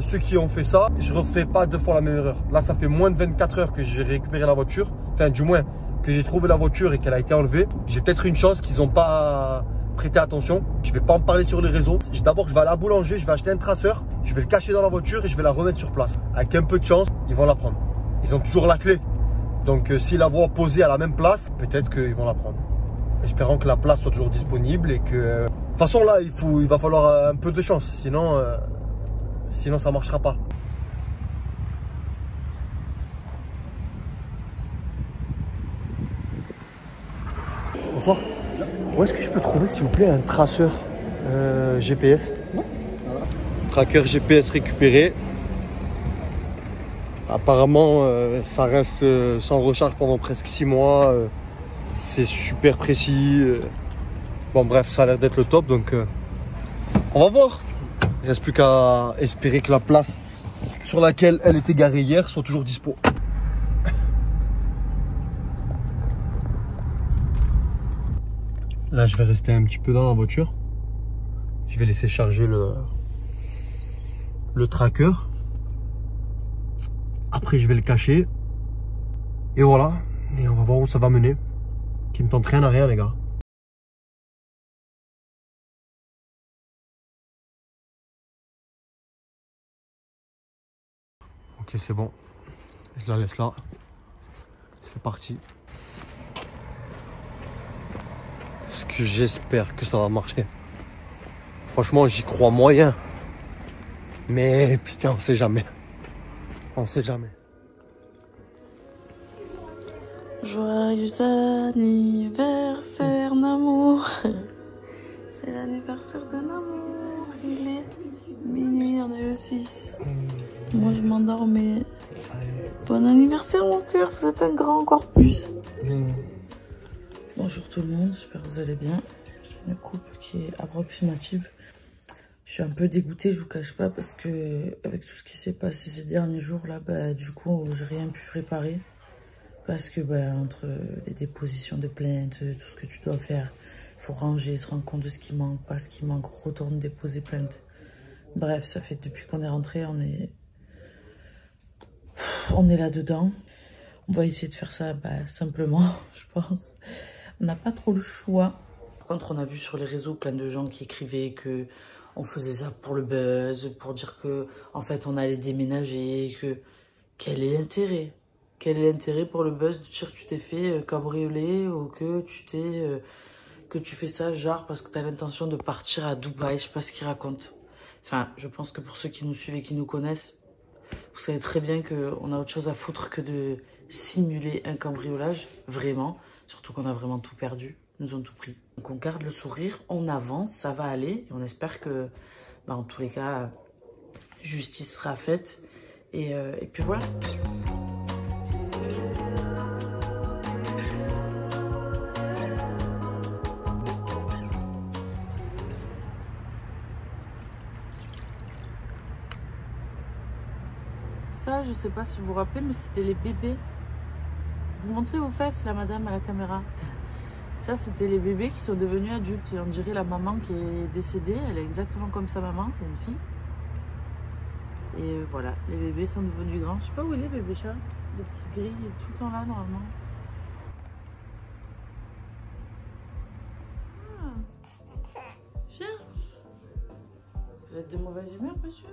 Speaker 6: ceux qui ont fait ça. Je ne refais pas 2 fois la même erreur. Là, ça fait moins de 24 heures que j'ai récupéré la voiture. Enfin, du moins, que j'ai trouvé la voiture et qu'elle a été enlevée. J'ai peut-être une chance qu'ils n'ont pas prêté attention. Je ne vais pas en parler sur les réseaux. D'abord, je vais à la boulangerie, je vais acheter un traceur. Je vais le cacher dans la voiture et je vais la remettre sur place. Avec un peu de chance, ils vont la prendre. Ils ont toujours la clé. Donc, si la voie posée à la même place, peut-être qu'ils vont la prendre. Espérons que la place soit toujours disponible et que... De toute façon, là, il va falloir un peu de chance. Sinon ça ne marchera pas. Bonsoir. Où est-ce que je peux trouver, s'il vous plaît, un traceur GPS? Tracker GPS récupéré. Apparemment, ça reste sans recharge pendant presque 6 mois. C'est super précis. Bon, bref, ça a l'air d'être le top. Donc, on va voir. Il ne reste plus qu'à espérer que la place sur laquelle elle était garée hier soit toujours dispo. Là, je vais rester un petit peu dans la voiture. Je vais laisser charger le tracker. Après, je vais le cacher. Et voilà. Et on va voir où ça va mener. Qui ne tente rien à rien, les gars. Ok, c'est bon. Je la laisse là. C'est parti. Est-ce que j'espère que ça va marcher? Franchement, j'y crois moyen. Mais putain, on sait jamais. On sait jamais.
Speaker 2: Joyeux anniversaire d'amour. C'est l'anniversaire de l'amour. Il est minuit, on est le 6. Moi je m'endors, mais bon anniversaire mon cœur, vous êtes un grand encore plus. Bonjour tout le monde, j'espère que vous allez bien. C'est une coupe qui est approximative. Je suis un peu dégoûtée, je vous cache pas, parce que avec tout ce qui s'est passé ces derniers jours là, du coup j'ai rien pu préparer. Parce que entre les dépositions de plainte, tout ce que tu dois faire, il faut ranger, se rendre compte de ce qui manque, pas ce qui manque, retourne déposer plainte. Bref, ça fait depuis qu'on est rentré, on est là-dedans. On va essayer de faire ça simplement, je pense. On n'a pas trop le choix. Par contre, on a vu sur les réseaux plein de gens qui écrivaient que on faisait ça pour le buzz, pour dire que en fait on allait déménager, que quel est l'intérêt? Quel est l'intérêt pour le buzz de dire que tu t'es fait cambrioler ou que tu fais ça genre parce que tu as l'intention de partir à Dubaï, je sais pas ce qu'ils racontent. Enfin, je pense que pour ceux qui nous suivent et qui nous connaissent, vous savez très bien qu'on a autre chose à foutre que de simuler un cambriolage, vraiment. Surtout qu'on a vraiment tout perdu, ils nous ont tout pris. Donc on garde le sourire, on avance, ça va aller. Et on espère que, en tous les cas, justice sera faite. Et puis voilà. Ça, je sais pas si vous vous rappelez, mais c'était les bébés. Vous montrez vos fesses, la madame, à la caméra. Ça, c'était les bébés qui sont devenus adultes. Et on dirait la maman qui est décédée. Elle est exactement comme sa maman, c'est une fille. Et voilà, les bébés sont devenus grands. Je sais pas où il est, bébé chat. Le petit gris, il est tout le temps là, normalement. Ah. Viens. Vous êtes de mauvaise humeur, monsieur?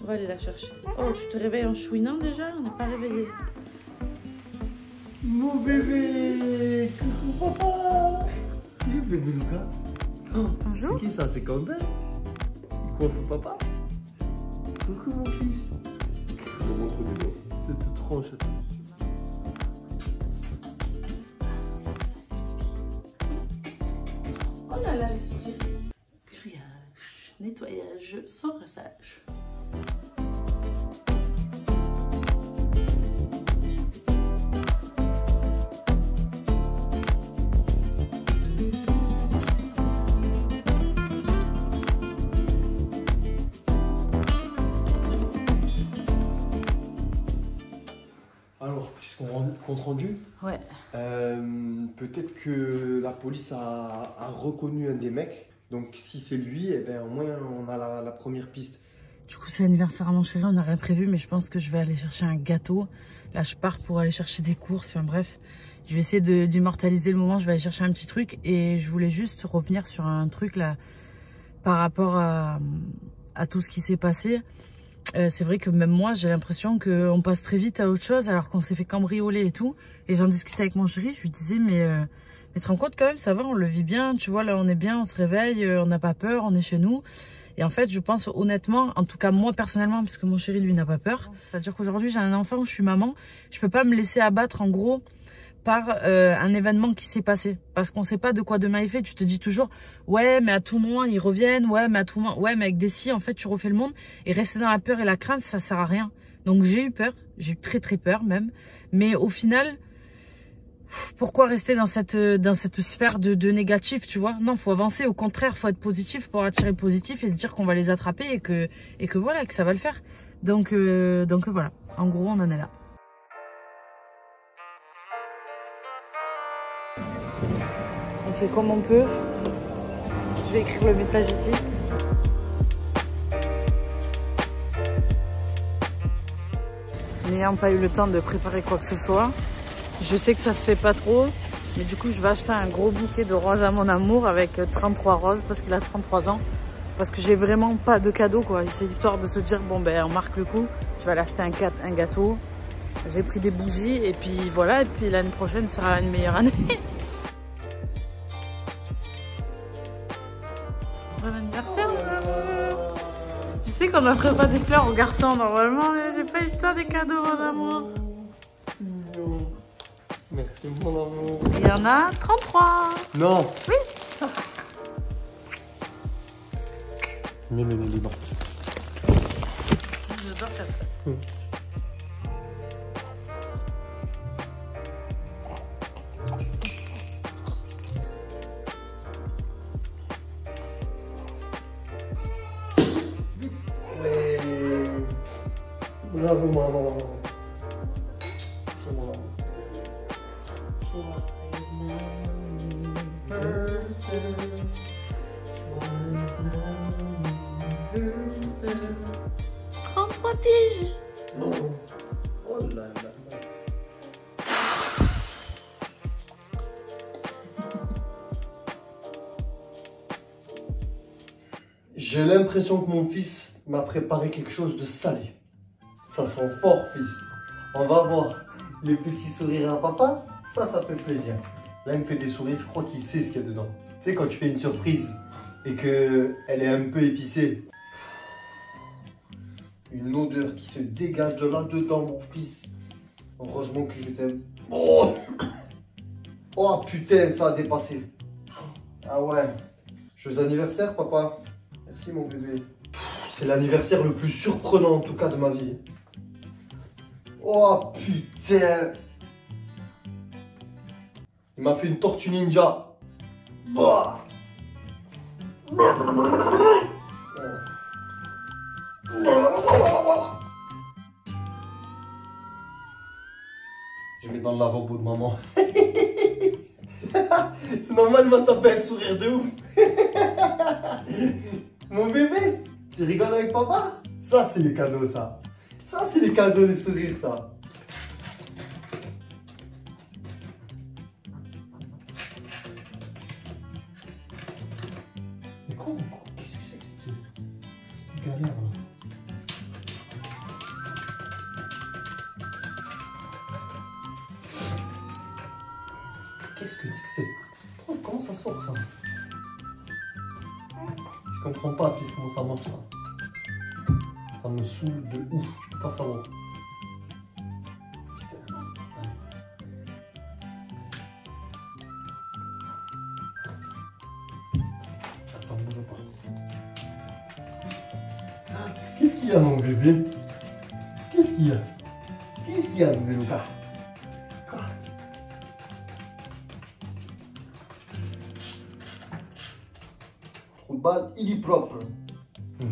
Speaker 2: On va aller la chercher. Oh, tu te réveilles en chouinant déjà? On n'est pas réveillé.
Speaker 6: Mon bébé! Coucou papa! Il est bébé Lucas? Oh, bonjour. C'est qui ça? C'est Quentin? Il coiffe papa? Coucou mon fils! Je te montre du doigt. Cette tronche.
Speaker 2: nettoyage sans rinçage.
Speaker 1: Alors, puisqu'on compte rendu,
Speaker 2: Ouais.
Speaker 1: peut-être que la police a reconnu un des mecs. Donc si c'est lui, eh ben, au moins on a la première piste.
Speaker 2: Du coup, c'est l'anniversaire à mon chéri, on n'a rien prévu, mais je pense que je vais aller chercher un gâteau. Là, je pars pour aller chercher des courses, enfin bref. Je vais essayer d'immortaliser le moment, je vais aller chercher un petit truc. Et je voulais juste revenir sur un truc là, par rapport à tout ce qui s'est passé. C'est vrai que même moi, j'ai l'impression qu'on passe très vite à autre chose, alors qu'on s'est fait cambrioler et tout. Et j'en discutais avec mon chéri, je lui disais, mais te rends compte quand même, ça va, on le vit bien, tu vois, là on est bien, on se réveille, on n'a pas peur, on est chez nous. Et en fait, je pense honnêtement, en tout cas moi personnellement, parce que mon chéri lui n'a pas peur. C'est-à-dire qu'aujourd'hui j'ai un enfant, je suis maman, je peux pas me laisser abattre en gros par un événement qui s'est passé. Parce qu'on sait pas de quoi demain est fait, tu te dis toujours, ouais mais à tout moment ils reviennent, ouais mais à tout moment, ouais mais avec des si en fait tu refais le monde. Et rester dans la peur et la crainte, ça sert à rien. Donc j'ai eu peur, j'ai eu très très peur même. Mais au final... Pourquoi rester dans cette sphère de négatif, tu vois? Non, faut avancer. Au contraire, faut être positif pour attirer le positif et se dire qu'on va les attraper et que voilà, que ça va le faire. Donc voilà. En gros, on en est là. On fait comme on peut. Je vais écrire le message ici. N'ayant pas eu le temps de préparer quoi que ce soit. Je sais que ça se fait pas trop, mais du coup je vais acheter un gros bouquet de roses à mon amour avec 33 roses parce qu'il a 33 ans. Parce que j'ai vraiment pas de cadeau quoi. C'est histoire de se dire bon ben on marque le coup, je vais aller acheter un gâteau. J'ai pris des bougies et puis voilà, et puis l'année prochaine sera une meilleure année. Bon anniversaire mon amour. Tu sais qu'on n'offre pas des fleurs aux garçons normalement, mais j'ai pas eu le temps des cadeaux mon amour.
Speaker 1: Merci mon amour.
Speaker 2: Il y en a 33.
Speaker 1: Non.
Speaker 2: Oui.
Speaker 1: Mets-le dedans.
Speaker 2: J'adore faire ça.
Speaker 1: Vite. Ouais. Bravo maman. C'est mon amour.
Speaker 2: Piges.
Speaker 1: Oh là là. J'ai l'impression que mon fils m'a préparé quelque chose de salé. Ça sent fort, fils. On va voir les petits sourires à papa. Ça fait plaisir. Là, il me fait des sourires, je crois qu'il sait ce qu'il y a dedans. Tu sais, quand tu fais une surprise et qu'elle est un peu épicée. Une odeur qui se dégage de là-dedans, mon fils. Heureusement que je t'aime. Oh, oh putain, ça a dépassé. Ah ouais. Joyeux anniversaire, papa. Merci, mon bébé. C'est l'anniversaire le plus surprenant, en tout cas, de ma vie. Oh putain. Il m'a fait une tortue ninja. Bah. Je mets dans le lavabo de maman. C'est normal, il m'a tapé un sourire de ouf. Mon bébé, tu rigoles avec papa? Ça, c'est les cadeaux, ça. Ça, c'est les cadeaux, les sourires, ça. Mais quoi? Qu'est-ce que c'est que cette galère, là? Qu'est-ce que c'est que c'est? Oh, comment ça sort ça? Je comprends pas, fils, comment ça marche ça. Ça me saoule de ouf, je peux pas savoir. Putain. Attends, bouge pas. y a mon bébé? Qu'est-ce qu'il y a? Qu'est-ce qu'il y a, bébé Lucas? Trop de balle, il est propre.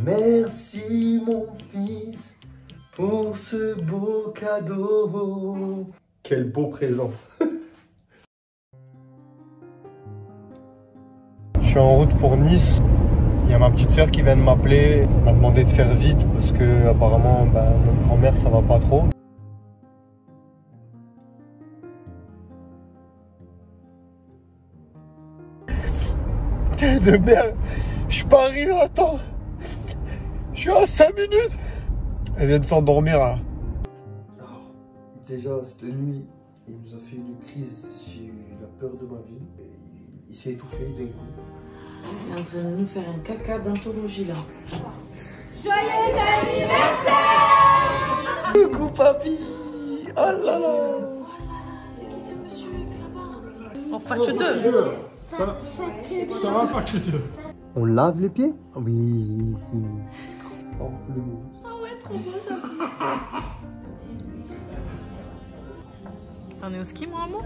Speaker 1: Merci mon fils pour ce beau cadeau. Quel beau présent. Je suis en route pour Nice. Il y a ma petite soeur qui vient de m'appeler. Elle m'a demandé de faire vite parce que apparemment notre grand-mère ça va pas trop. Putain de merde, je suis pas arrivé à temps. Je suis à 5 minutes. Elle vient de s'endormir là. Alors, déjà cette nuit, il nous a fait une crise. J'ai eu la peur de ma vie. Il s'est étouffé d'un coup.
Speaker 2: Il est en train de nous faire un caca d'anthologie là.
Speaker 7: Joyeux anniversaire!
Speaker 1: Coucou papy! Oh là là!
Speaker 2: C'est qui ce monsieur là-bas?
Speaker 4: Oh, Fatch 2.
Speaker 8: Ça va, Fatch 2?
Speaker 1: On lave les pieds? Oui. Oh, le mot.
Speaker 4: On est au ski, mon amour?